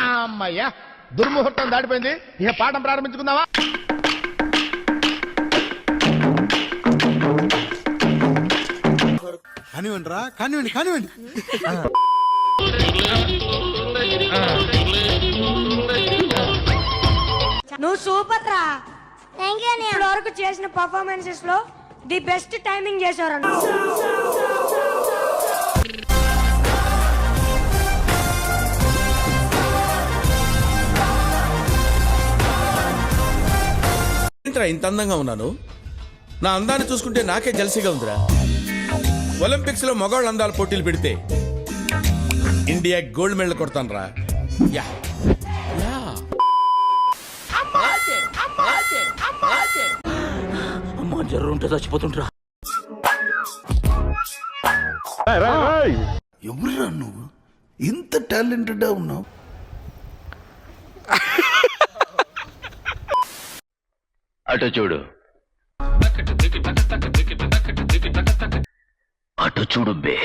అమ్మయ్యా దుర్ముహూర్తం దాటిపోయింది. ఇక పాఠం ప్రారంభించుకుందామా? కానివ్వండి రా, కానివ్వండి కానివ్వండి. నువ్వు సూపర్ రా. ఇప్పటి వరకు చేసిన పర్ఫార్మెన్సెస్ లో ది బెస్ట్ టైమింగ్ చేశారు. ఇంత అందంగా ఉన్నాను. నా అందాన్ని చూసుకుంటే నాకే జలసిగా ఉందిరా. ఒలింపిక్స్ లో మగవాళ్ళ అందాల పోటీలు పెడితే ఇండియా గోల్డ్ మెడల్ కొడతాను రా. అమ్మా జర్రు ఉంటే చచ్చిపోతుంటరా. ఎవరురా నువ్వు? ఇంత టాలెంటెడ్ ఉన్నావు. అటు చూడు, అటు చూడు బే.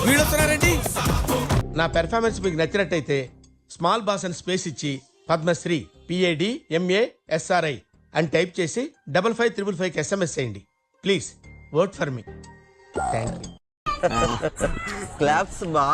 వీడొస్తున్నారండి. నా పెర్ఫార్మెన్స్ మీకు నచ్చినట్టయితే స్మాల్ బాస్ అని స్పేస్ ఇచ్చి పద్మశ్రీ PADMASRI అని టైప్ చేసి 5555 SMS చేయండి. Please vote for me. Thank you. Claps బా.